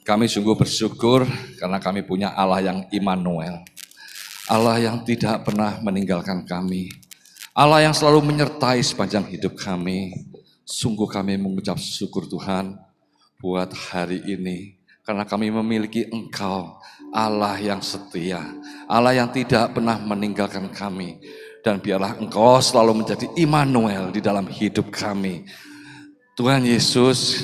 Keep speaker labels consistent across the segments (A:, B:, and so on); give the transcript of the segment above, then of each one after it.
A: Kami sungguh bersyukur karena kami punya Allah yang Immanuel. Allah yang tidak pernah meninggalkan kami. Allah yang selalu menyertai sepanjang hidup kami. Sungguh kami mengucap syukur Tuhan buat hari ini. Karena kami memiliki Engkau, Allah yang setia. Allah yang tidak pernah meninggalkan kami. Dan biarlah Engkau selalu menjadi Immanuel di dalam hidup kami. Tuhan Yesus,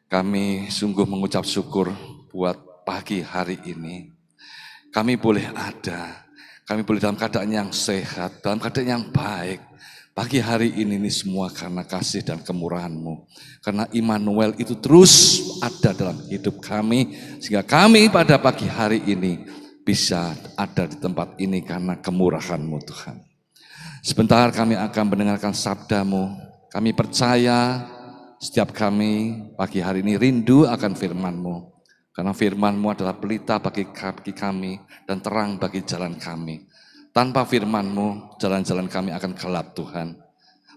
A: kami sungguh mengucap syukur buat pagi hari ini. Kami boleh ada, kami boleh dalam keadaan yang sehat, dalam keadaan yang baik. Pagi hari ini semua karena kasih dan kemurahan-Mu. Karena Immanuel itu terus ada dalam hidup kami, sehingga kami pada pagi hari ini bisa ada di tempat ini karena kemurahan-Mu Tuhan. Sebentar kami akan mendengarkan sabda-Mu. Kami percaya setiap kami pagi hari ini rindu akan firman-Mu. Karena firman-Mu adalah pelita bagi kaki kami dan terang bagi jalan kami. Tanpa firman-Mu, jalan-jalan kami akan gelap Tuhan.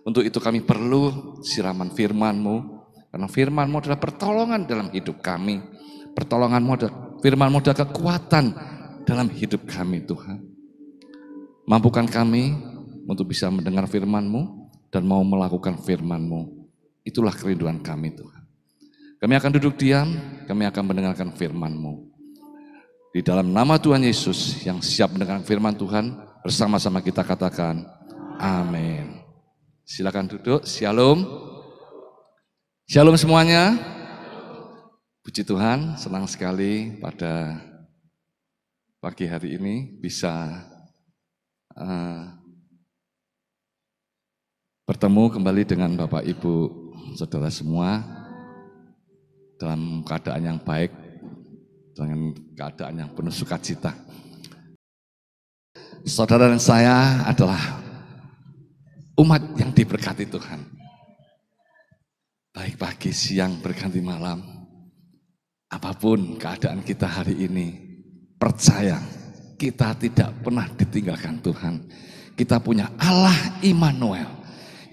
A: Untuk itu kami perlu siraman firman-Mu. Karena firman-Mu adalah pertolongan dalam hidup kami. Firman-Mu adalah kekuatan dalam hidup kami Tuhan. Mampukan kami untuk bisa mendengar firman-Mu dan mau melakukan firman-Mu. Itulah kerinduan kami Tuhan. Kami akan duduk diam, kami akan mendengarkan firman-Mu. Di dalam nama Tuhan Yesus yang siap mendengarkan firman Tuhan, bersama-sama kita katakan, amin. Silakan duduk, shalom. Shalom semuanya. Puji Tuhan, senang sekali pada pagi hari ini bisa bertemu kembali dengan Bapak Ibu Saudara semua dalam keadaan yang baik, dengan keadaan yang penuh sukacita. Saudara dan saya adalah umat yang diberkati Tuhan. Baik pagi, siang, berganti malam, apapun keadaan kita hari ini, percaya kita tidak pernah ditinggalkan Tuhan. Kita punya Allah Immanuel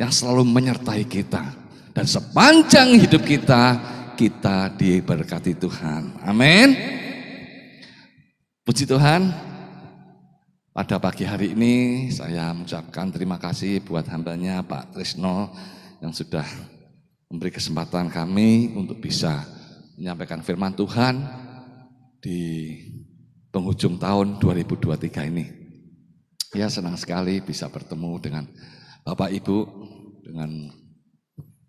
A: yang selalu menyertai kita. Dan sepanjang hidup kita diberkati Tuhan. Amin. Puji Tuhan. Pada pagi hari ini saya mengucapkan terima kasih buat hambanya Pak Trisno yang sudah memberi kesempatan kami untuk bisa menyampaikan firman Tuhan di penghujung tahun 2023 ini. Ya, senang sekali bisa bertemu dengan Bapak Ibu dengan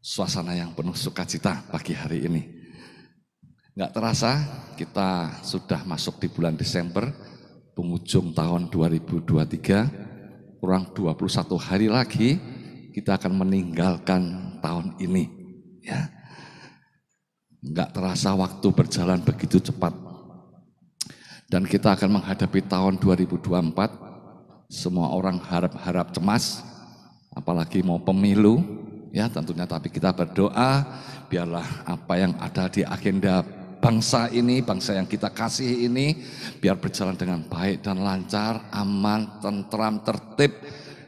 A: suasana yang penuh sukacita pagi hari ini. Nggak terasa kita sudah masuk di bulan Desember, penghujung tahun 2023, kurang 21 hari lagi kita akan meninggalkan tahun ini. Ya, nggak terasa waktu berjalan begitu cepat. Dan kita akan menghadapi tahun 2024, semua orang harap-harap cemas, apalagi mau pemilu, ya tentunya, tapi kita berdoa biarlah apa yang ada di agenda bangsa ini, bangsa yang kita kasih ini, biar berjalan dengan baik dan lancar, aman, tentram, tertib,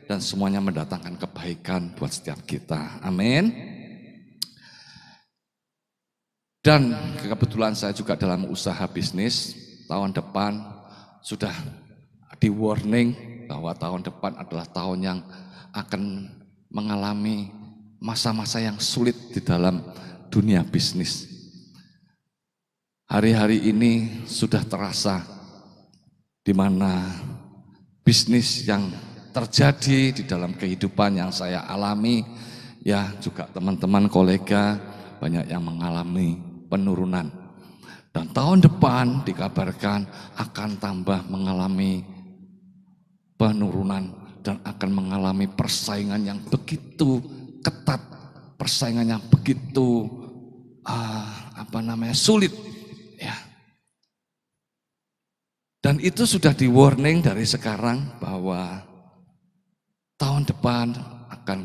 A: dan semuanya mendatangkan kebaikan buat setiap kita. Amin. Dan kebetulan saya juga dalam usaha bisnis, tahun depan sudah di warning bahwa tahun depan adalah tahun yang akan mengalami masa-masa yang sulit di dalam dunia bisnis. Hari-hari ini sudah terasa di mana bisnis yang terjadi di dalam kehidupan yang saya alami, ya juga teman-teman kolega banyak yang mengalami penurunan. Dan tahun depan dikabarkan akan tambah mengalami penurunan dan akan mengalami persaingan yang begitu ketat, persaingan yang begitu sulit. Ya. Dan itu sudah di warning dari sekarang bahwa tahun depan akan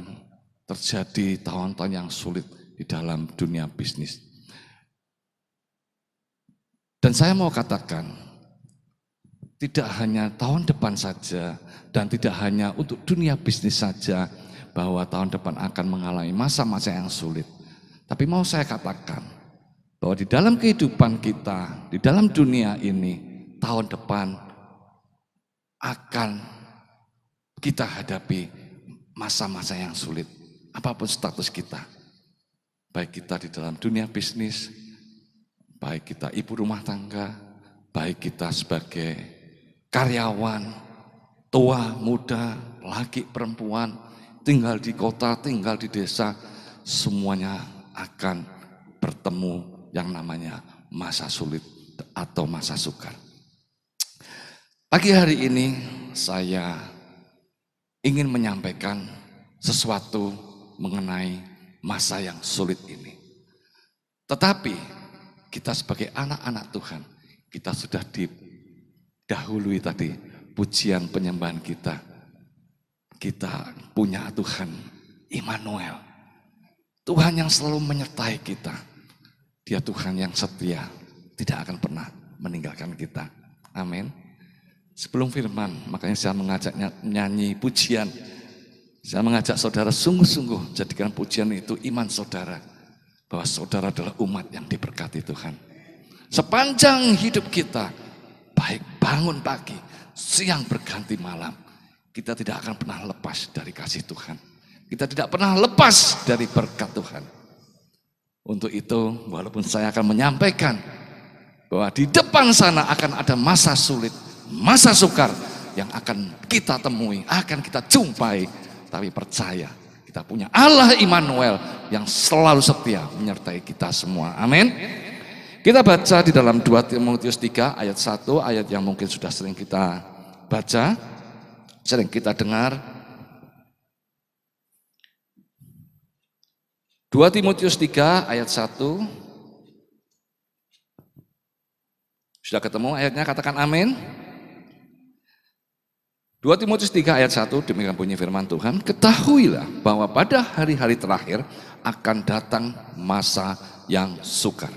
A: terjadi tahun-tahun yang sulit di dalam dunia bisnis. Dan saya mau katakan, tidak hanya tahun depan saja dan tidak hanya untuk dunia bisnis saja bahwa tahun depan akan mengalami masa-masa yang sulit. Tapi mau saya katakan bahwa di dalam kehidupan kita, di dalam dunia ini, tahun depan akan kita hadapi masa-masa yang sulit. Apapun status kita, baik kita di dalam dunia bisnis, baik kita ibu rumah tangga, baik kita sebagai karyawan, tua, muda, laki, perempuan, tinggal di kota, tinggal di desa, semuanya akan bertemu yang namanya masa sulit atau masa sukar. Pagi hari ini saya ingin menyampaikan sesuatu mengenai masa yang sulit ini. Tetapi kita sebagai anak-anak Tuhan, kita sudah didahului tadi pujian penyembahan kita. Kita punya Tuhan Immanuel, Tuhan yang selalu menyertai kita. Dia Tuhan yang setia, tidak akan pernah meninggalkan kita. Amin. Sebelum firman, makanya saya mengajak nyanyi pujian. Saya mengajak saudara sungguh-sungguh jadikan pujian itu iman saudara, bahwa saudara adalah umat yang diberkati Tuhan. Sepanjang hidup kita, baik bangun pagi, siang berganti malam, kita tidak akan pernah lepas dari kasih Tuhan. Kita tidak pernah lepas dari berkat Tuhan. Untuk itu, walaupun saya akan menyampaikan bahwa di depan sana akan ada masa sulit, masa sukar yang akan kita temui, akan kita jumpai, tapi percaya kita punya Allah Immanuel yang selalu setia menyertai kita semua. Amin. Kita baca di dalam 2 Timotius 3 ayat 1, ayat yang mungkin sudah sering kita baca, sering kita dengar. 2 Timotius 3 ayat 1. Sudah ketemu ayatnya, katakan amin. 2 Timotius 3 ayat 1, demikian bunyi firman Tuhan. Ketahuilah bahwa pada hari-hari terakhir akan datang masa yang sukar.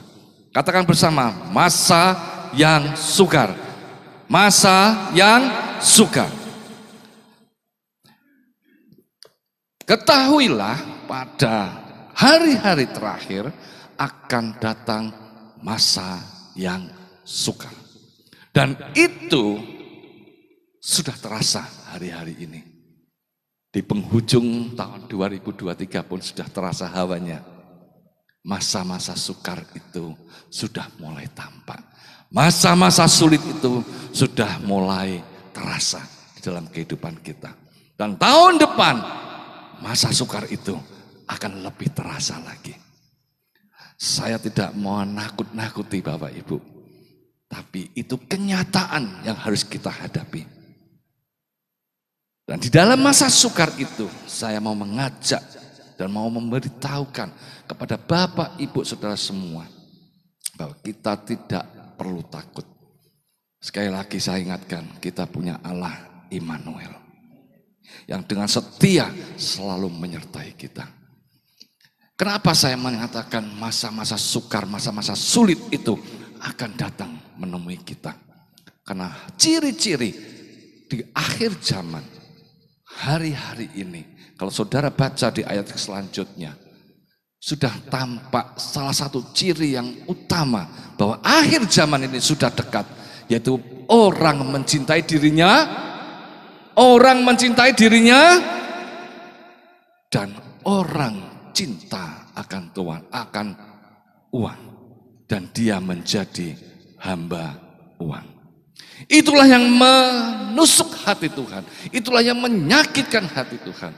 A: Katakan bersama, masa yang sukar. Masa yang sukar. Ketahuilah pada hari-hari terakhir akan datang masa yang sukar. Dan itu sudah terasa hari-hari ini. Di penghujung tahun 2023 pun sudah terasa hawanya. Masa-masa sukar itu sudah mulai tampak. Masa-masa sulit itu sudah mulai terasa di dalam kehidupan kita. Dan tahun depan masa sukar itu akan lebih terasa lagi. Saya tidak mau nakut-nakuti Bapak Ibu, tapi itu kenyataan yang harus kita hadapi. Dan di dalam masa sukar itu, saya mau mengajak dan mau memberitahukan kepada Bapak, Ibu, Saudara semua, bahwa kita tidak perlu takut. Sekali lagi saya ingatkan, kita punya Allah Immanuel, yang dengan setia selalu menyertai kita. Kenapa saya mengatakan masa-masa sukar, masa-masa sulit itu akan datang menemui kita? Karena ciri-ciri di akhir zaman, hari-hari ini, kalau saudara baca di ayat selanjutnya, sudah tampak salah satu ciri yang utama bahwa akhir zaman ini sudah dekat, yaitu orang mencintai dirinya, dan orang cinta akan Tuhan, akan uang, dan dia menjadi hamba uang. Itulah yang menusuk hati Tuhan, itulah yang menyakitkan hati Tuhan.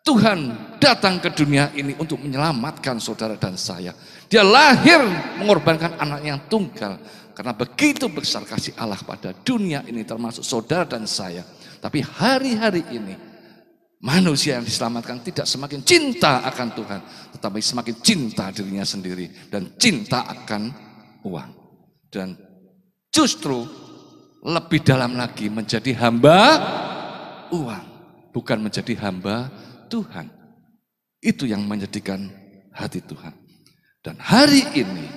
A: Tuhan datang ke dunia ini untuk menyelamatkan saudara dan saya. Dia lahir mengorbankan anak yang tunggal, karena begitu besar kasih Allah pada dunia ini, termasuk saudara dan saya. Tapi hari-hari ini manusia yang diselamatkan tidak semakin cinta akan Tuhan, tetapi semakin cinta dirinya sendiri dan cinta akan uang. Dan justru lebih dalam lagi menjadi hamba uang, bukan menjadi hamba Tuhan. Itu yang menyedihkan hati Tuhan. Dan hari ini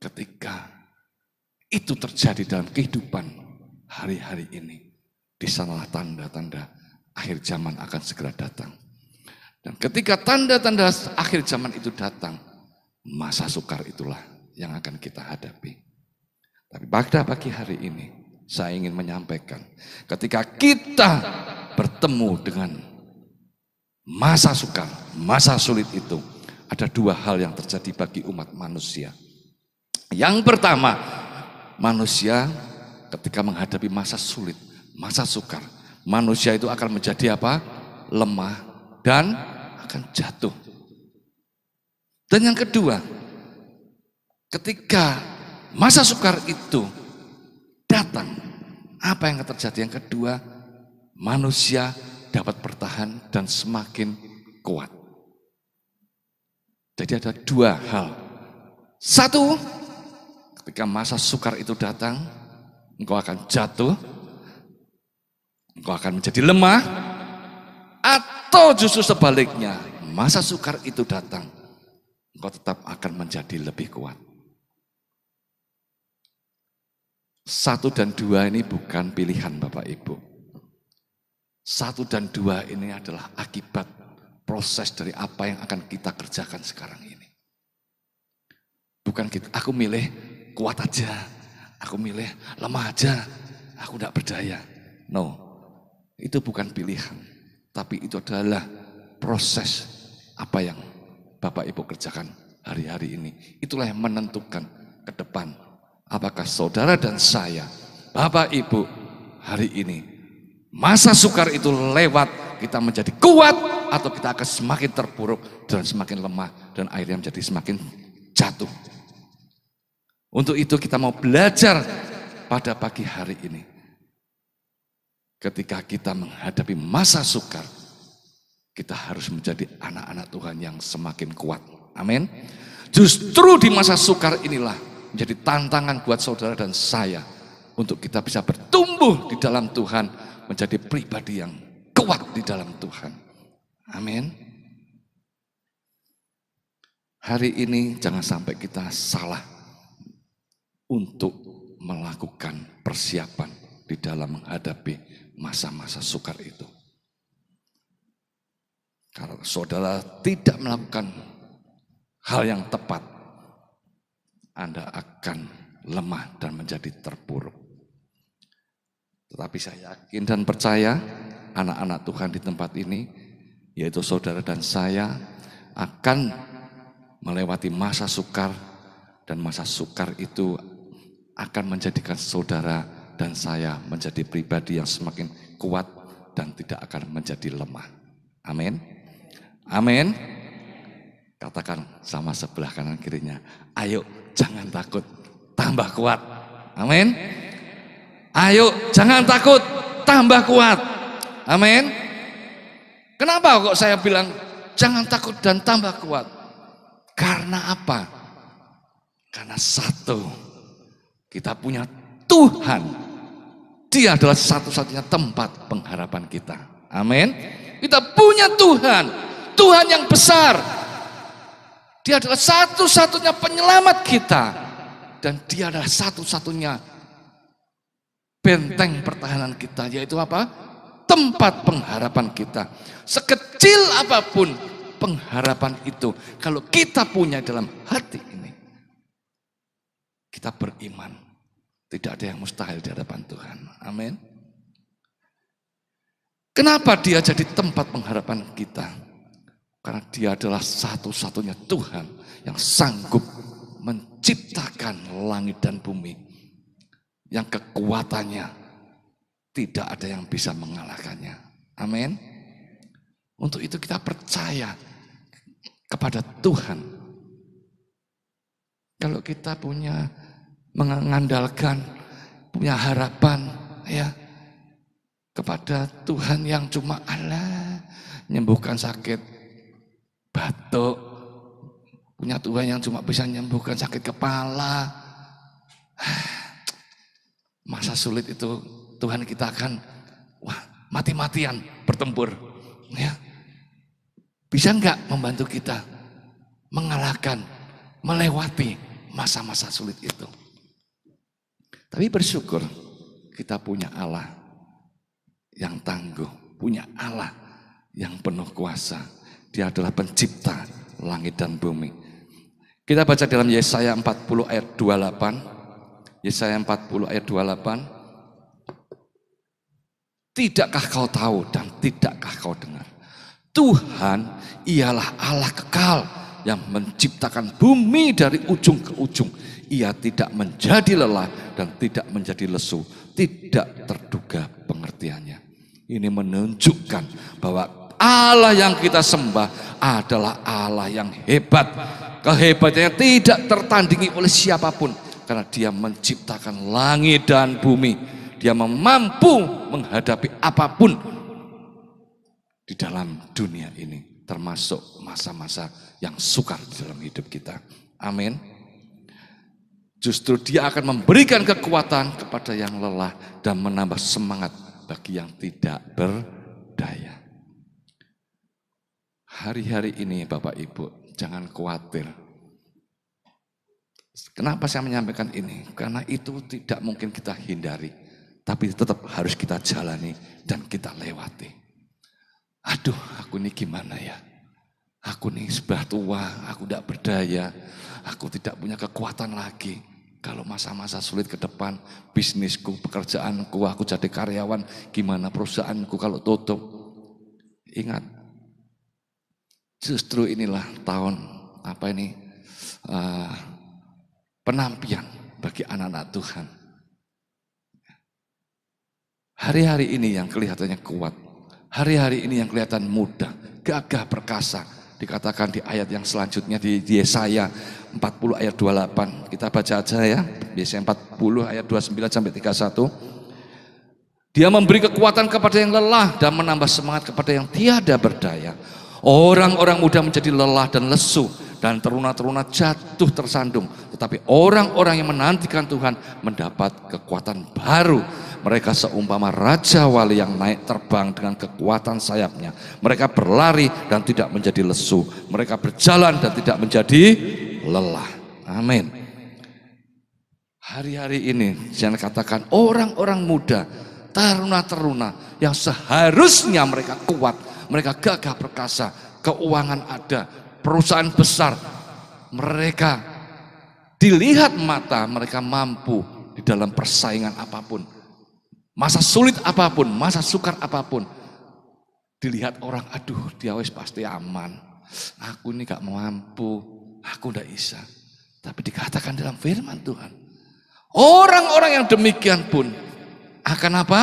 A: ketika itu terjadi dalam kehidupan hari-hari ini, di sanalah tanda-tanda akhir zaman akan segera datang. Dan ketika tanda-tanda akhir zaman itu datang, masa sukar itulah yang akan kita hadapi. Tapi pada pagi hari ini, saya ingin menyampaikan, ketika kita bertemu dengan masa sukar, masa sulit itu, ada dua hal yang terjadi bagi umat manusia. Yang pertama, manusia ketika menghadapi masa sulit, masa sukar, manusia itu akan menjadi apa? Lemah dan akan jatuh. Dan yang kedua, ketika masa sukar itu datang, apa yang akan terjadi? Yang kedua, manusia dapat bertahan dan semakin kuat. Jadi ada dua hal. Satu, ketika masa sukar itu datang, engkau akan jatuh, engkau akan menjadi lemah, atau justru sebaliknya, masa sukar itu datang, engkau tetap akan menjadi lebih kuat. 1 dan 2 ini bukan pilihan Bapak Ibu. 1 dan 2 ini adalah akibat proses dari apa yang akan kita kerjakan sekarang ini. Bukan kita, aku milih kuat aja, aku milih lemah aja, aku tidak berdaya. No, itu bukan pilihan. Tapi itu adalah proses apa yang Bapak Ibu kerjakan hari-hari ini. Itulah yang menentukan ke depan. Apakah saudara dan saya, Bapak Ibu, hari ini masa sukar itu lewat, kita menjadi kuat, atau kita akan semakin terpuruk dan semakin lemah dan akhirnya menjadi semakin jatuh. Untuk itu kita mau belajar pada pagi hari ini. Ketika kita menghadapi masa sukar, kita harus menjadi anak-anak Tuhan yang semakin kuat. Amin. Justru di masa sukar inilah menjadi tantangan buat saudara dan saya untuk kita bisa bertumbuh di dalam Tuhan, menjadi pribadi yang kuat di dalam Tuhan. Amin. Hari ini jangan sampai kita salah untuk melakukan persiapan di dalam menghadapi masa-masa sukar itu. Kalau saudara tidak melakukan hal yang tepat, Anda akan lemah dan menjadi terpuruk. Tetapi saya yakin dan percaya anak-anak Tuhan di tempat ini, yaitu saudara dan saya, akan melewati masa sukar, dan masa sukar itu akan menjadikan saudara dan saya menjadi pribadi yang semakin kuat dan tidak akan menjadi lemah. Amin. Amin. Katakan sama sebelah kanan kirinya, ayo jangan takut, tambah kuat. Amin. Ayo jangan takut, tambah kuat. Amin. Kenapa kok saya bilang jangan takut dan tambah kuat? Karena apa? Karena satu, kita punya Tuhan. Dia adalah satu-satunya tempat pengharapan kita. Amin. Kita punya Tuhan, Tuhan yang besar. Dia adalah satu-satunya penyelamat kita. Dan dia adalah satu-satunya benteng pertahanan kita. Yaitu apa? Tempat pengharapan kita. Sekecil apapun pengharapan itu, kalau kita punya dalam hati ini, kita beriman, tidak ada yang mustahil di hadapan Tuhan. Amin. Kenapa dia jadi tempat pengharapan kita? Karena dia adalah satu-satunya Tuhan yang sanggup menciptakan langit dan bumi, yang kekuatannya tidak ada yang bisa mengalahkannya. Amin. Untuk itu kita percaya kepada Tuhan. Kalau kita punya mengandalkan, punya harapan ya kepada Tuhan yang cuma Allah menyembuhkan sakit batuk, punya Tuhan yang cuma bisa menyembuhkan sakit kepala, masa sulit itu Tuhan kita akan mati-matian bertempur ya. Bisa enggak membantu kita mengalahkan, melewati masa-masa sulit itu? Tapi bersyukur kita punya Allah yang tangguh, punya Allah yang penuh kuasa. Dia adalah pencipta langit dan bumi. Kita baca dalam Yesaya 40 ayat 28. Yesaya 40 ayat 28. Tidakkah kau tahu dan tidakkah kau dengar? Tuhan ialah Allah kekal yang menciptakan bumi dari ujung ke ujung. Ia tidak menjadi lelah dan tidak menjadi lesu. Tidak terduga pengertiannya. Ini menunjukkan bahwa Allah yang kita sembah adalah Allah yang hebat. Kehebatannya tidak tertandingi oleh siapapun. Karena dia menciptakan langit dan bumi. Dia mampu menghadapi apapun di dalam dunia ini. Termasuk masa-masa yang sukar di dalam hidup kita. Amin. Justru dia akan memberikan kekuatan kepada yang lelah dan menambah semangat bagi yang tidak berdaya. Hari-hari ini Bapak Ibu, jangan khawatir. Kenapa saya menyampaikan ini? Karena itu tidak mungkin kita hindari, tapi tetap harus kita jalani dan kita lewati. Aduh, aku ini gimana ya? Aku ini sudah tua, aku tidak berdaya, aku tidak punya kekuatan lagi. Kalau masa-masa sulit ke depan, bisnisku, pekerjaanku, aku jadi karyawan, gimana perusahaanku kalau tutup? Ingat, justru inilah tahun penampian bagi anak-anak Tuhan. Hari-hari ini yang kelihatannya kuat, hari-hari ini yang kelihatan mudah, gagah perkasa. Dikatakan di ayat yang selanjutnya di Yesaya 40 ayat 28. Kita baca aja ya. Yesaya 40 ayat 29 sampai 31. Dia memberi kekuatan kepada yang lelah dan menambah semangat kepada yang tiada berdaya. Orang-orang muda menjadi lelah dan lesu dan teruna-teruna jatuh tersandung. Tetapi orang-orang yang menantikan Tuhan mendapat kekuatan baru. Mereka seumpama raja wali yang naik terbang dengan kekuatan sayapnya. Mereka berlari dan tidak menjadi lesu. Mereka berjalan dan tidak menjadi lelah. Amin. Hari-hari ini jangan katakan orang-orang muda, teruna-teruna yang seharusnya mereka kuat, mereka gagah perkasa, keuangan ada, perusahaan besar. Mereka dilihat mata, mereka mampu di dalam persaingan apapun. Masa sulit apapun, masa sukar apapun, dilihat orang, aduh dia wis pasti aman. Aku ini gak mampu, aku gak bisa. Tapi dikatakan dalam firman Tuhan, orang-orang yang demikian pun akan apa?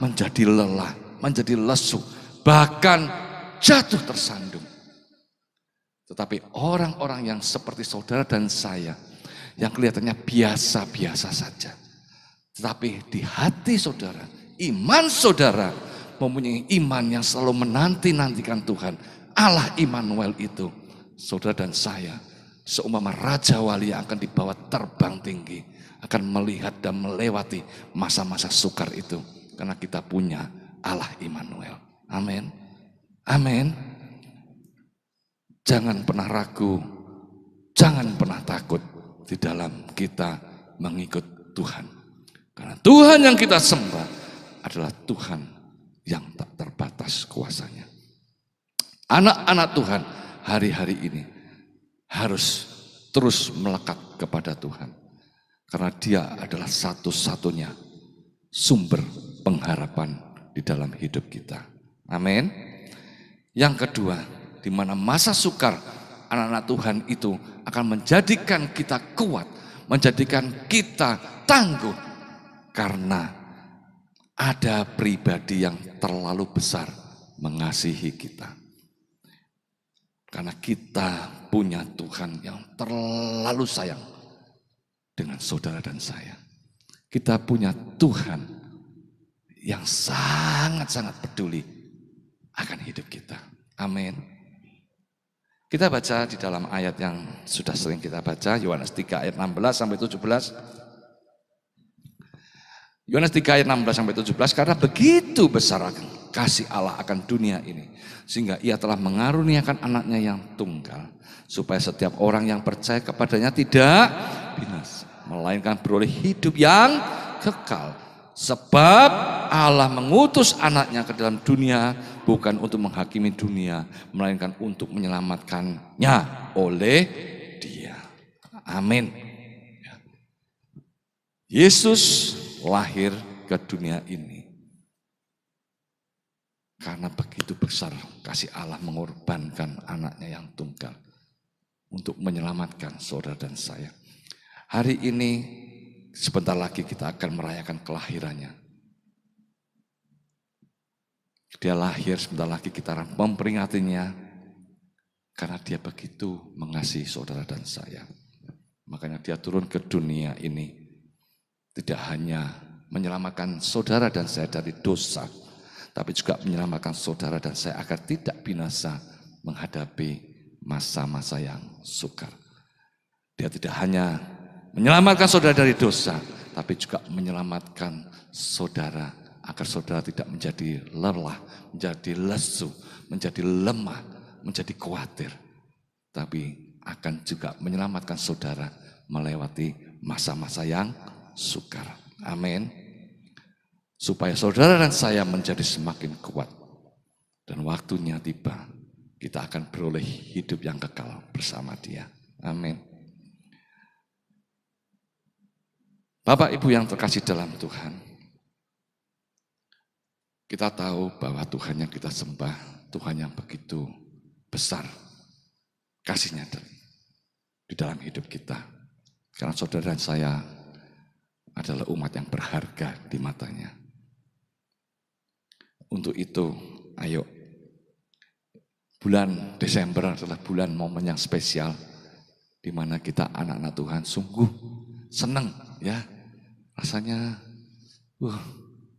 A: Menjadi lelah, menjadi lesu, bahkan jatuh tersandung. Tetapi orang-orang yang seperti saudara dan saya, yang kelihatannya biasa-biasa saja, tetapi di hati saudara, iman saudara mempunyai iman yang selalu menanti-nantikan Tuhan. Allah Immanuel itu, saudara dan saya, seumpama raja wali yang akan dibawa terbang tinggi, akan melihat dan melewati masa-masa sukar itu. Karena kita punya Allah Immanuel. Amin. Amin. Jangan pernah ragu, jangan pernah takut di dalam kita mengikut Tuhan. Karena Tuhan yang kita sembah adalah Tuhan yang tak terbatas kuasanya. Anak-anak Tuhan hari-hari ini harus terus melekat kepada Tuhan. Karena dia adalah satu-satunya sumber pengharapan di dalam hidup kita. Amin. Yang kedua, di mana masa sukar anak-anak Tuhan itu akan menjadikan kita kuat, menjadikan kita tangguh. Karena ada pribadi yang terlalu besar mengasihi kita. Karena kita punya Tuhan yang terlalu sayang dengan saudara dan saya. Kita punya Tuhan yang sangat-sangat peduli akan hidup kita. Amin. Kita baca di dalam ayat yang sudah sering kita baca, Yohanes 3 ayat 16 sampai 17. Yohanes 3 ayat 16 sampai 17, karena begitu besar kasih Allah akan dunia ini, sehingga ia telah mengaruniakan anaknya yang tunggal, supaya setiap orang yang percaya kepadanya tidak binasa, melainkan beroleh hidup yang kekal. Sebab Allah mengutus anaknya ke dalam dunia bukan untuk menghakimi dunia, melainkan untuk menyelamatkannya oleh dia. Amin. Yesus lahir ke dunia ini karena begitu besar kasih Allah mengorbankan anaknya yang tunggal untuk menyelamatkan saudara dan saya. Hari ini sebentar lagi kita akan merayakan kelahirannya. Dia lahir, sebentar lagi kita memperingatinya karena dia begitu mengasihi saudara dan saya. Makanya dia turun ke dunia ini tidak hanya menyelamatkan saudara dan saya dari dosa, tapi juga menyelamatkan saudara dan saya agar tidak binasa menghadapi masa-masa yang sukar. Dia tidak hanya menyelamatkan saudara dari dosa, tapi juga menyelamatkan saudara agar saudara tidak menjadi lelah, menjadi lesu, menjadi lemah, menjadi khawatir. Tapi akan juga menyelamatkan saudara melewati masa-masa yang sukar. Amin. Supaya saudara dan saya menjadi semakin kuat. Dan waktunya tiba, kita akan beroleh hidup yang kekal bersama Dia. Amin. Bapak Ibu yang terkasih dalam Tuhan, kita tahu bahwa Tuhan yang kita sembah, Tuhan yang begitu besar kasihnya di dalam hidup kita. Karena saudara dan saya adalah umat yang berharga di matanya. Untuk itu, ayo, bulan Desember adalah bulan momen yang spesial, di mana kita anak-anak Tuhan sungguh senang, ya, rasanya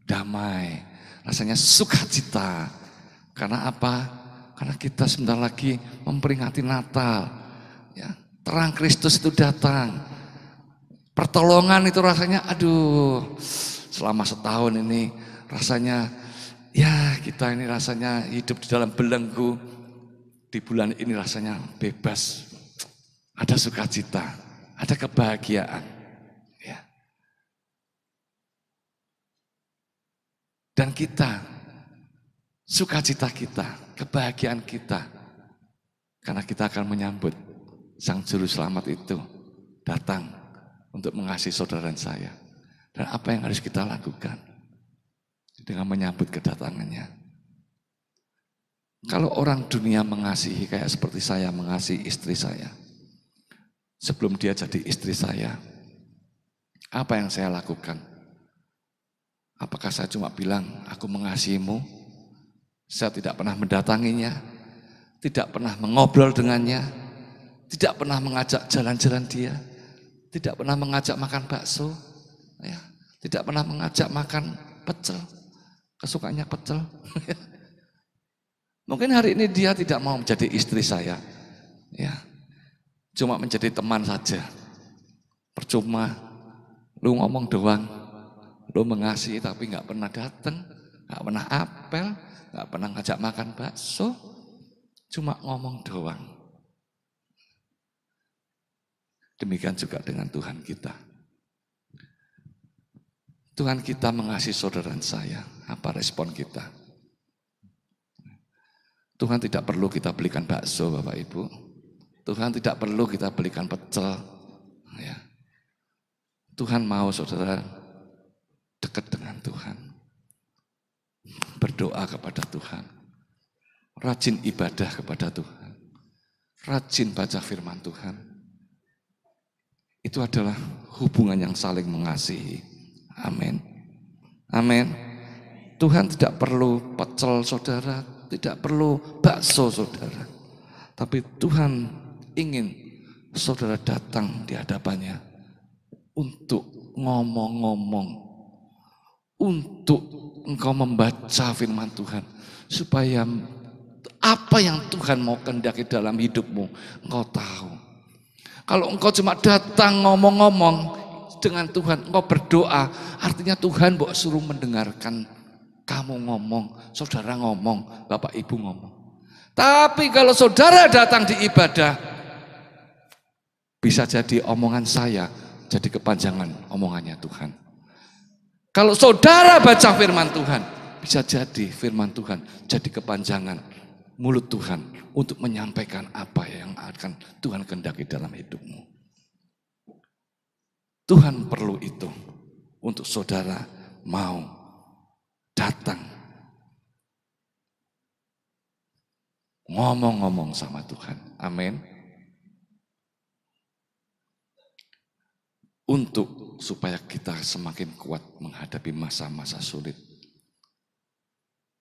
A: damai, rasanya sukacita. Karena apa? Karena kita sebentar lagi memperingati Natal, ya, terang Kristus itu datang. Pertolongan itu rasanya, selama setahun ini rasanya, ya kita ini rasanya hidup di dalam belenggu. Di bulan ini rasanya bebas, ada sukacita, ada kebahagiaan. Ya. Dan kita, sukacita kita, kebahagiaan kita, karena kita akan menyambut Sang Juru Selamat itu datang untuk mengasihi saudara dan saya. Dan apa yang harus kita lakukan dengan menyambut kedatangannya? Kalau orang dunia mengasihi kayak seperti saya mengasihi istri saya, sebelum dia jadi istri saya, apa yang saya lakukan? Apakah saya cuma bilang, aku mengasihimu? Saya tidak pernah mendatanginya, tidak pernah mengobrol dengannya, tidak pernah mengajak jalan-jalan dia, tidak pernah mengajak makan bakso, ya, tidak pernah mengajak makan pecel, kesukaannya pecel. Mungkin hari ini dia tidak mau menjadi istri saya, ya, cuma menjadi teman saja. Percuma, lu ngomong doang, lu mengasihi tapi nggak pernah datang, nggak pernah apel, nggak pernah ngajak makan bakso, cuma ngomong doang. Demikian juga dengan Tuhan kita. Tuhan kita mengasihi saudara dan saya. Apa respon kita? Tuhan tidak perlu kita belikan bakso, Bapak Ibu. Tuhan tidak perlu kita belikan pecel. Ya. Tuhan mau saudara dekat dengan Tuhan. Berdoa kepada Tuhan. Rajin ibadah kepada Tuhan. Rajin baca firman Tuhan. Itu adalah hubungan yang saling mengasihi. Amin. Amin. Tuhan tidak perlu pecel saudara, tidak perlu bakso saudara. Tapi Tuhan ingin saudara datang di hadapannya untuk ngomong-ngomong, untuk engkau membaca firman Tuhan, supaya apa yang Tuhan mau kehendaki dalam hidupmu, engkau tahu. Kalau engkau cuma datang ngomong-ngomong dengan Tuhan, engkau berdoa, artinya Tuhan mau suruh mendengarkan kamu ngomong, saudara ngomong, Bapak Ibu ngomong. Tapi kalau saudara datang di ibadah, bisa jadi omongan saya jadi kepanjangan omongannya Tuhan. Kalau saudara baca firman Tuhan, bisa jadi firman Tuhan jadi kepanjangan mulut Tuhan untuk menyampaikan apa yang akan Tuhan kehendaki dalam hidupmu. Tuhan perlu itu untuk saudara mau datang ngomong-ngomong sama Tuhan. Amin. Untuk supaya kita semakin kuat menghadapi masa-masa sulit.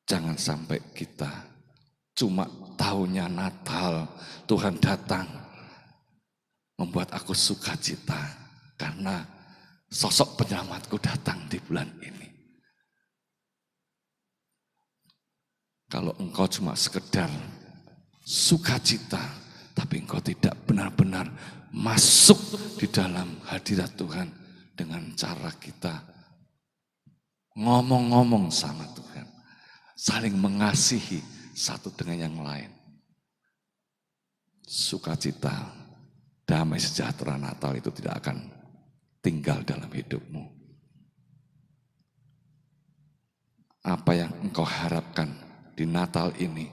A: Jangan sampai kita cuma tahunya Natal, Tuhan datang membuat aku sukacita karena sosok penyelamatku datang di bulan ini. Kalau engkau cuma sekedar sukacita, tapi engkau tidak benar-benar masuk di dalam hadirat Tuhan dengan cara kita ngomong-ngomong sama Tuhan, saling mengasihi satu dengan yang lain. Sukacita, damai sejahtera Natal itu tidak akan tinggal dalam hidupmu. Apa yang engkau harapkan di Natal ini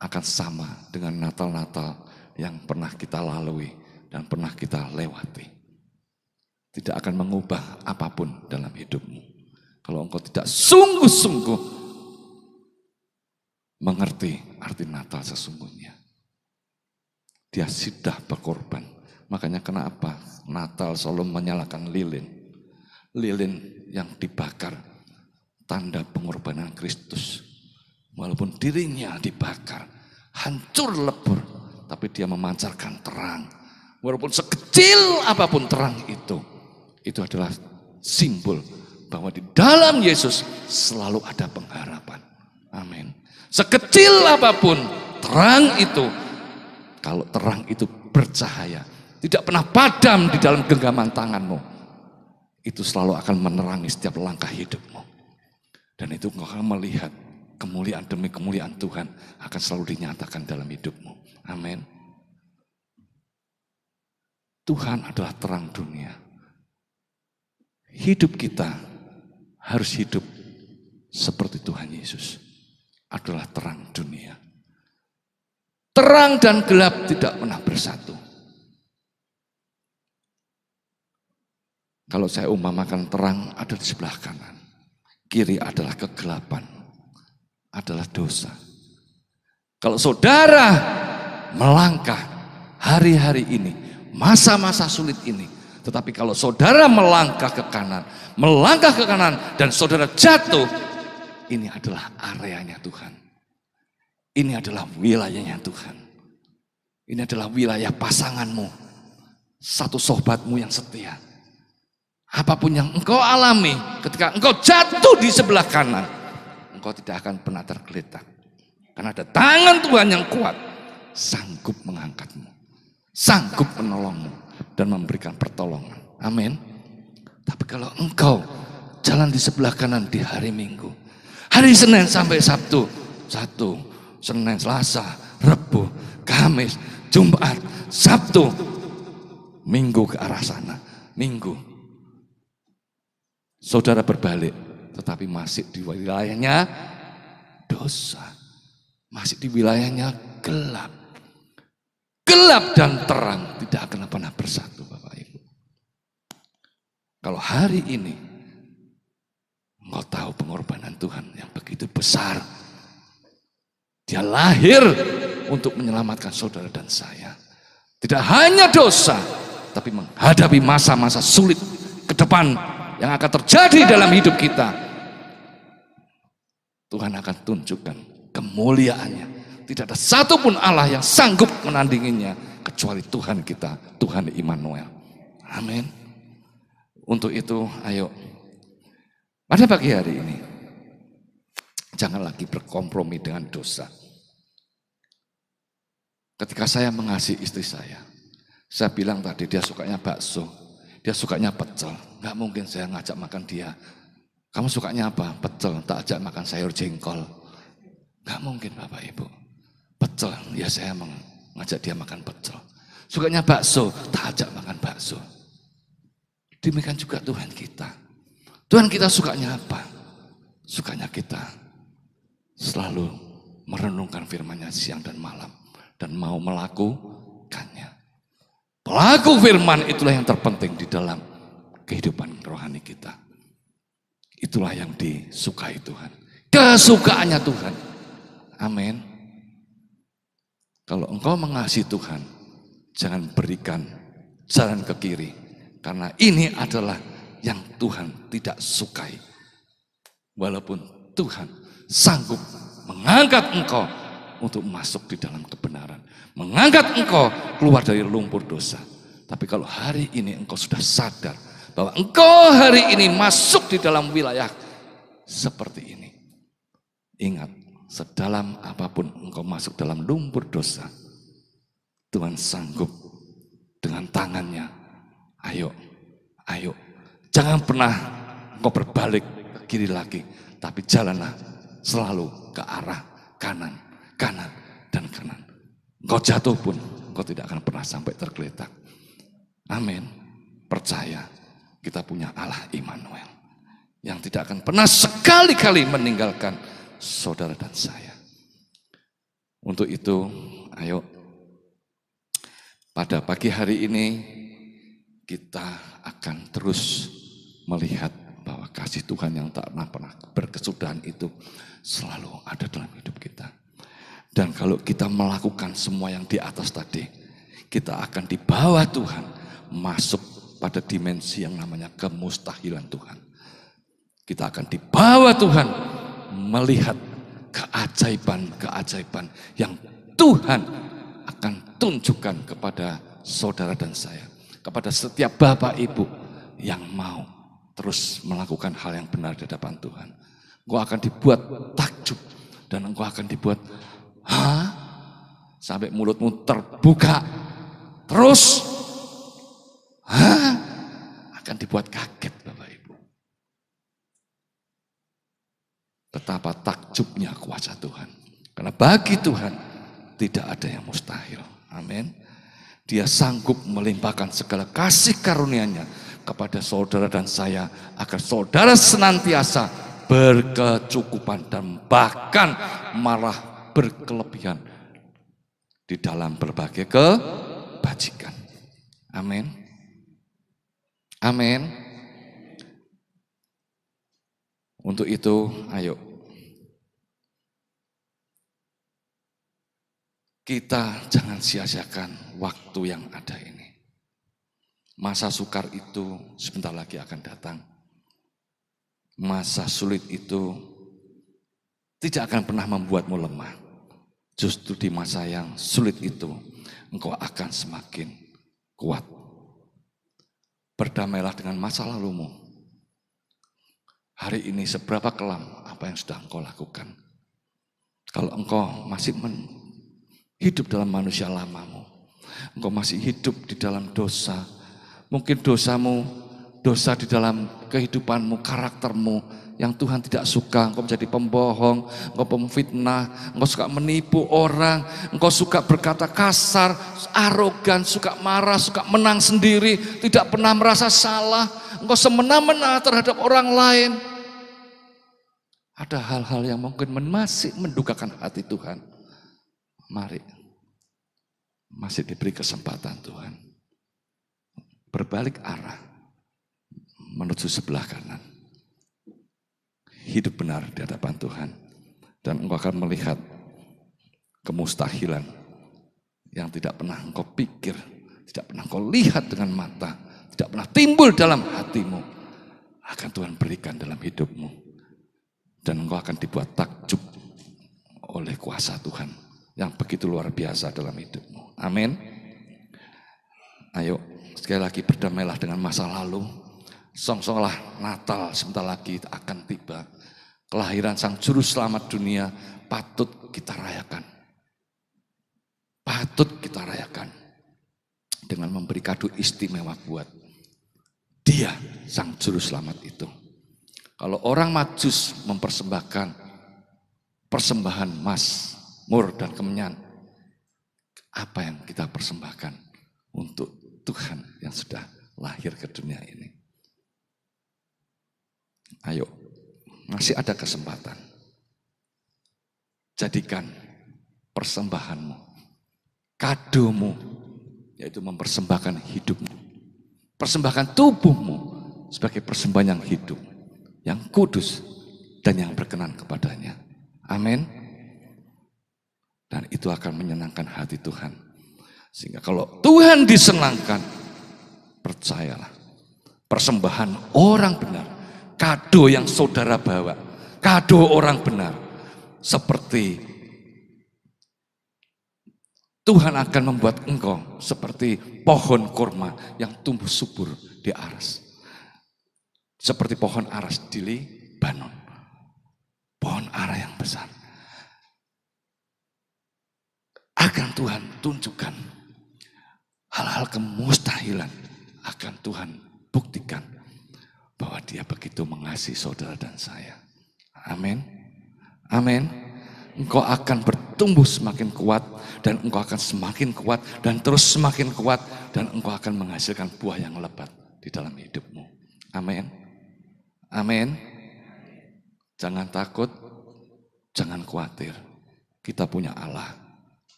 A: akan sama dengan Natal-Natal yang pernah kita lalui dan pernah kita lewati. Tidak akan mengubah apapun dalam hidupmu. Kalau engkau tidak sungguh-sungguh mengerti arti Natal sesungguhnya. Dia sudah berkorban. Makanya kenapa Natal selalu menyalakan lilin. Lilin yang dibakar, tanda pengorbanan Kristus. Walaupun dirinya dibakar, hancur lebur, tapi dia memancarkan terang. Walaupun sekecil apapun terang itu adalah simbol bahwa di dalam Yesus selalu ada pengharapan. Amin. Sekecil apapun terang itu, kalau terang itu bercahaya, tidak pernah padam di dalam genggaman tanganmu, itu selalu akan menerangi setiap langkah hidupmu. Dan itu engkau akan melihat kemuliaan demi kemuliaan Tuhan akan selalu dinyatakan dalam hidupmu. Amin. Tuhan adalah terang dunia. Hidup kita harus hidup seperti Tuhan Yesus adalah terang dunia. Terang dan gelap tidak pernah bersatu. Kalau saya umpamakan terang ada di sebelah kanan, kiri adalah kegelapan, adalah dosa. Kalau saudara melangkah hari-hari ini, masa-masa sulit ini, tetapi kalau saudara melangkah ke kanan dan saudara jatuh, ini adalah areanya Tuhan. Ini adalah wilayahnya Tuhan. Ini adalah wilayah pasanganmu, satu sohbatmu yang setia. Apapun yang engkau alami ketika engkau jatuh di sebelah kanan, engkau tidak akan pernah tergeletak. Karena ada tangan Tuhan yang kuat, sanggup mengangkatmu, sanggup menolongmu dan memberikan pertolongan. Amin. Tapi kalau engkau jalan di sebelah kanan di hari Minggu, hari Senin sampai Sabtu, Senin, Selasa, Rabu, Kamis, Jumat, Sabtu, Minggu ke arah sana, Minggu. Saudara berbalik, tetapi masih di wilayahnya dosa. Masih di wilayahnya gelap. Gelap dan terang tidak akan pernah bersatu, Bapak Ibu. Kalau hari ini engkau tahu pengorbanan Tuhan yang begitu besar. Dia lahir untuk menyelamatkan saudara dan saya. Tidak hanya dosa, tapi menghadapi masa-masa sulit ke depan yang akan terjadi dalam hidup kita. Tuhan akan tunjukkan kemuliaannya. Tidak ada satupun Allah yang sanggup menandinginya kecuali Tuhan kita, Tuhan Immanuel. Amin. Untuk itu ayo pada pagi hari ini jangan lagi berkompromi dengan dosa. Ketika saya mengasihi istri saya bilang tadi dia sukanya bakso, dia sukanya pecel. Nggak mungkin saya ngajak makan dia. Kamu sukanya apa? Pecel. Tak ajak makan sayur jengkol. Nggak mungkin Bapak Ibu. Pecel, ya saya mengajak dia makan pecel. Sukanya bakso, tak ajak makan bakso. Demikian juga Tuhan kita. Tuhan kita sukanya apa? Sukanya kita selalu merenungkan firman-Nya siang dan malam. Dan mau melakukannya. Pelaku firman itulah yang terpenting di dalam kehidupan rohani kita. Itulah yang disukai Tuhan. Kesukaannya Tuhan. Amin. Kalau engkau mengasihi Tuhan, jangan berikan jalan ke kiri. Karena ini adalah yang Tuhan tidak sukai. Walaupun Tuhan sanggup mengangkat engkau untuk masuk di dalam kebenaran. Mengangkat engkau keluar dari lumpur dosa. Tapi kalau hari ini engkau sudah sadar bahwa engkau hari ini masuk di dalam wilayah seperti ini. Ingat, sedalam apapun engkau masuk dalam lumpur dosa, Tuhan sanggup dengan tangannya. Ayo, ayo. Jangan pernah engkau berbalik ke kiri lagi. Tapi jalanlah selalu ke arah kanan, kanan, dan kanan. Engkau jatuh pun, engkau tidak akan pernah sampai tergeletak. Amin. Percaya, kita punya Allah Immanuel yang tidak akan pernah sekali-kali meninggalkan saudara dan saya. Untuk itu, ayo pada pagi hari ini kita akan terus melihat bahwa kasih Tuhan yang tak pernah berkesudahan itu selalu ada dalam hidup kita. Dan kalau kita melakukan semua yang di atas tadi, kita akan dibawa Tuhan masuk pada dimensi yang namanya kemustahilan Tuhan. Kita akan dibawa Tuhan melihat keajaiban-keajaiban yang Tuhan akan tunjukkan kepada saudara dan saya. Kepada setiap bapak ibu yang mau terus melakukan hal yang benar di hadapan Tuhan. Engkau akan dibuat takjub dan engkau akan dibuat sampai mulutmu terbuka. Terus akan dibuat kaget Bapak Ibu. Betapa takjubnya kuasa Tuhan. Karena bagi Tuhan tidak ada yang mustahil. Amin. Dia sanggup melimpahkan segala kasih karunia-Nya kepada saudara dan saya agar saudara senantiasa berkecukupan dan bahkan malah berkelebihan di dalam berbagai kebajikan. Amin. Amin. Untuk itu, ayo kita jangan sia-siakan waktu yang ada ini. Masa sukar itu sebentar lagi akan datang. Masa sulit itu tidak akan pernah membuatmu lemah. Justru di masa yang sulit itu, engkau akan semakin kuat. Berdamailah dengan masa lalumu. Hari ini seberapa kelam apa yang sudah engkau lakukan. Kalau engkau masih hidup dalam manusia lamamu, engkau masih hidup di dalam dosa, mungkin dosamu, dosa di dalam kehidupanmu, karaktermu yang Tuhan tidak suka. Engkau menjadi pembohong, engkau pemfitnah, engkau suka menipu orang, engkau suka berkata kasar, arogan, suka marah, suka menang sendiri, tidak pernah merasa salah, engkau semena-mena terhadap orang lain. Ada hal-hal yang mungkin masih mendukakan hati Tuhan. Mari, masih diberi kesempatan Tuhan. Berbalik arah menuju sebelah kanan. Hidup benar di hadapan Tuhan. Dan engkau akan melihat kemustahilan yang tidak pernah engkau pikir, tidak pernah engkau lihat dengan mata, tidak pernah timbul dalam hatimu, akan Tuhan berikan dalam hidupmu. Dan engkau akan dibuat takjub oleh kuasa Tuhan yang begitu luar biasa dalam hidupmu. Amin. Ayo sekali lagi berdamailah dengan masa lalu. Song-songlah Natal sebentar lagi akan tiba. Kelahiran Sang Juru Selamat dunia patut kita rayakan. Patut kita rayakan dengan memberi kado istimewa buat Dia, Sang Juru Selamat itu. Kalau orang Majus mempersembahkan persembahan emas, mur dan kemenyan, apa yang kita persembahkan untuk Tuhan yang sudah lahir ke dunia ini? Ayo, masih ada kesempatan. Jadikan persembahanmu, kadomu, yaitu mempersembahkan hidupmu, persembahkan tubuhmu sebagai persembahan yang hidup, yang kudus, dan yang berkenan kepadanya. Amin. Dan itu akan menyenangkan hati Tuhan. Sehingga kalau Tuhan disenangkan, percayalah, persembahan orang benar, kado yang saudara bawa, kado orang benar, seperti Tuhan akan membuat engkau seperti pohon kurma yang tumbuh subur di aras. Seperti pohon aras di Libanon. Pohon ara yang besar. Akan Tuhan tunjukkan hal-hal kemustahilan. Akan Tuhan buktikan bahwa Dia begitu mengasihi saudara dan saya. Amin. Amin. Engkau akan bertumbuh semakin kuat, dan engkau akan semakin kuat, dan terus semakin kuat, dan engkau akan menghasilkan buah yang lebat di dalam hidupmu. Amin. Amin. Jangan takut, jangan khawatir. Kita punya Allah,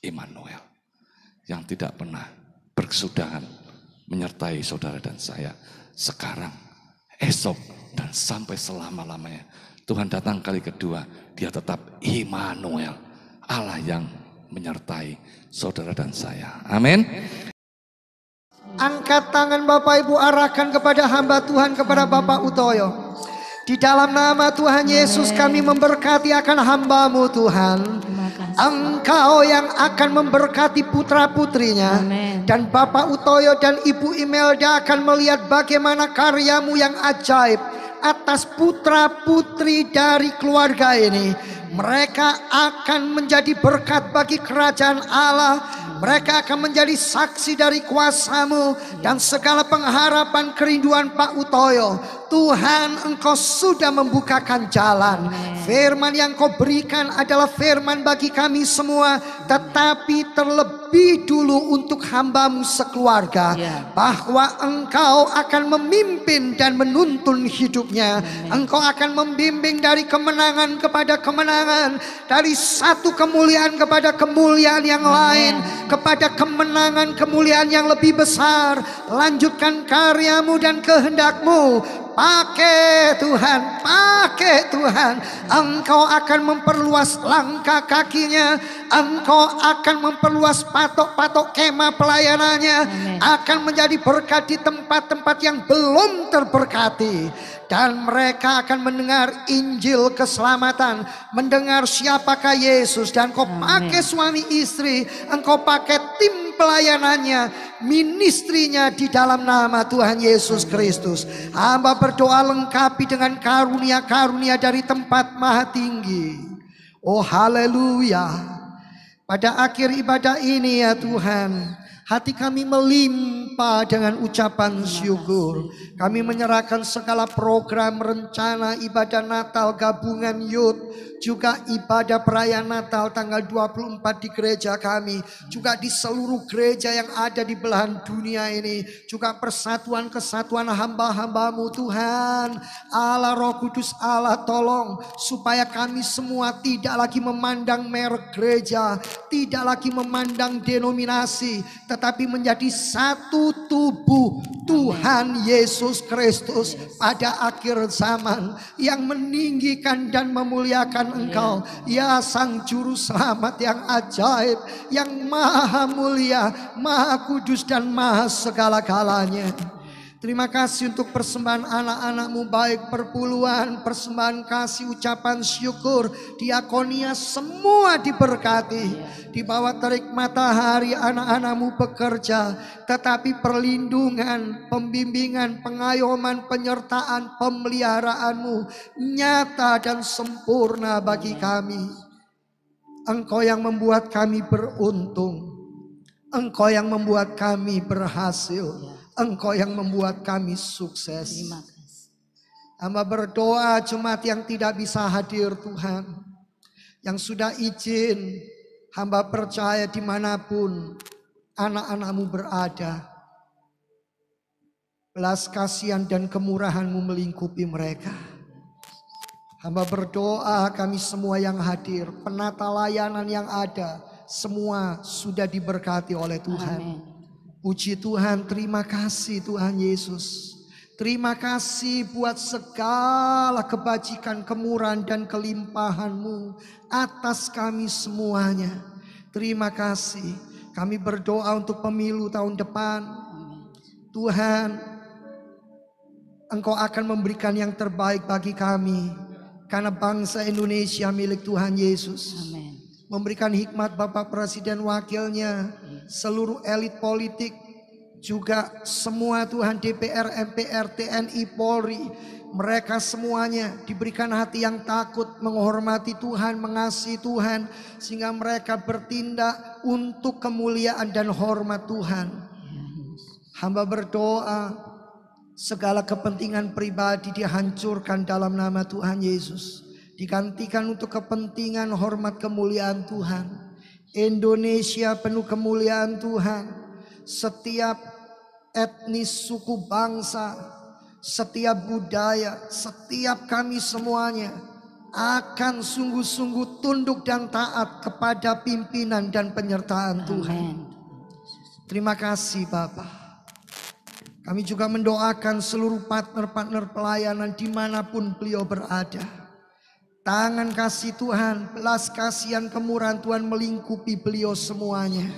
A: Immanuel, yang tidak pernah berkesudahan menyertai saudara dan saya sekarang, esok, dan sampai selama-lamanya. Tuhan datang kali kedua, Dia tetap Immanuel, Allah yang menyertai saudara dan saya. Amin.
B: Angkat tangan Bapak Ibu, arahkan kepada hamba Tuhan, kepada Bapak Utoyo. Di dalam nama Tuhan Yesus kami memberkati akan hamba-Mu Tuhan. Engkau yang akan memberkati putra-putrinya. Dan Bapak Utoyo dan Ibu Imelda akan melihat bagaimana karya-Mu yang ajaib atas putra-putri dari keluarga ini. Mereka akan menjadi berkat bagi kerajaan Allah. Mereka akan menjadi saksi dari kuasa-Mu dan segala pengharapan kerinduan Pak Utoyo. Tuhan, Engkau sudah membukakan jalan. Firman yang Kau berikan adalah firman bagi kami semua, tetapi terlebih dulu untuk hamba-Mu sekeluarga, bahwa Engkau akan memimpin dan menuntun hidupnya. Engkau akan membimbing dari kemenangan kepada kemenangan, dari satu kemuliaan kepada kemuliaan yang lain, kepada kemenangan-kemuliaan yang lebih besar. Lanjutkan karya-Mu dan kehendak-Mu. Pakai Tuhan, pakai Tuhan. Engkau akan memperluas langkah kakinya. Engkau akan memperluas patok-patok kemah pelayanannya. Akan menjadi berkat di tempat-tempat yang belum terberkati. Dan mereka akan mendengar Injil keselamatan, mendengar siapakah Yesus. Dan Kau pakai suami istri, Engkau pakai tim pelayanannya, ministrinya di dalam nama Tuhan Yesus Kristus. Hamba berdoa lengkapi dengan karunia-karunia dari tempat maha tinggi. Oh haleluya. Pada akhir ibadah ini ya Tuhan, hati kami melimpah dengan ucapan syukur. Kami menyerahkan segala program, rencana ibadah Natal, gabungan youth, juga ibadah perayaan Natal tanggal 24 di gereja kami, juga di seluruh gereja yang ada di belahan dunia ini, juga persatuan kesatuan hamba-hamba-Mu Tuhan. Allah Roh Kudus, Allah tolong supaya kami semua tidak lagi memandang merek gereja, tidak lagi memandang denominasi, tetapi menjadi satu tubuh Tuhan Yesus Kristus pada akhir zaman, yang meninggikan dan memuliakan Engkau, ya Sang Juru Selamat yang ajaib, yang maha mulia, maha kudus dan maha segala-galanya. Terima kasih untuk persembahan anak-anak-Mu, baik perpuluhan, persembahan kasih, ucapan syukur, diakonia, semua diberkati. Di bawah terik matahari anak-anak-Mu bekerja, tetapi perlindungan, pembimbingan, pengayoman, penyertaan, pemeliharaan-Mu nyata dan sempurna bagi kami. Engkau yang membuat kami beruntung, Engkau yang membuat kami berhasil, Engkau yang membuat kami sukses.
C: Terima kasih.
B: Hamba berdoa jemaat yang tidak bisa hadir Tuhan, yang sudah izin, hamba percaya dimanapun anak-anak-Mu berada, belas kasihan dan kemurahan-Mu melingkupi mereka. Hamba berdoa kami semua yang hadir, penata layanan yang ada, semua sudah diberkati oleh Tuhan.
C: Amin.
B: Puji Tuhan, terima kasih Tuhan Yesus. Terima kasih buat segala kebajikan, kemurahan dan kelimpahan-Mu atas kami semuanya. Terima kasih. Kami berdoa untuk pemilu tahun depan. Tuhan, Engkau akan memberikan yang terbaik bagi kami. Karena bangsa Indonesia milik Tuhan Yesus.
C: Amin.
B: Memberikan hikmat Bapak Presiden, wakilnya, seluruh elit politik, juga semua Tuhan DPR, MPR, TNI, Polri. Mereka semuanya diberikan hati yang takut, menghormati Tuhan, mengasihi Tuhan. Sehingga mereka bertindak untuk kemuliaan dan hormat Tuhan. Hamba berdoa, segala kepentingan pribadi dihancurkan dalam nama Tuhan Yesus. Digantikan untuk kepentingan hormat kemuliaan Tuhan. Indonesia penuh kemuliaan Tuhan. Setiap etnis, suku, bangsa, setiap budaya, setiap kami semuanya akan sungguh-sungguh tunduk dan taat kepada pimpinan dan penyertaan Tuhan. Terima kasih Bapak. Kami juga mendoakan seluruh partner-partner pelayanan dimanapun beliau berada. Tangan kasih Tuhan, belas kasihan kemurahan Tuhan melingkupi beliau semuanya.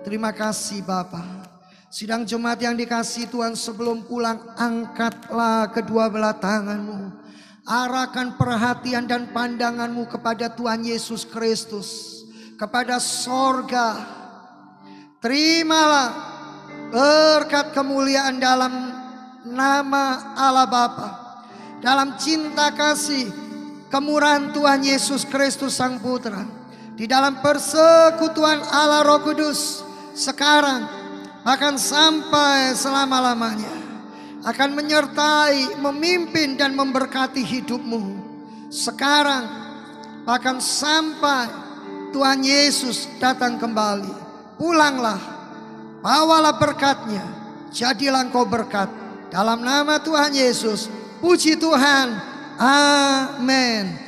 B: Terima kasih Bapak. Sidang jemaat yang dikasihi Tuhan, sebelum pulang angkatlah kedua belah tanganmu. Arahkan perhatian dan pandanganmu kepada Tuhan Yesus Kristus. Kepada sorga. Terimalah berkat kemuliaan dalam nama Allah Bapa, dalam cinta kasih kemurahan Tuhan Yesus Kristus Sang Putra, di dalam persekutuan Allah Roh Kudus, sekarang akan sampai selama-lamanya, akan menyertai, memimpin dan memberkati hidupmu. Sekarang akan sampai Tuhan Yesus datang kembali. Pulanglah, bawalah berkatnya, jadilah engkau berkat. Dalam nama Tuhan Yesus, puji Tuhan. Amin.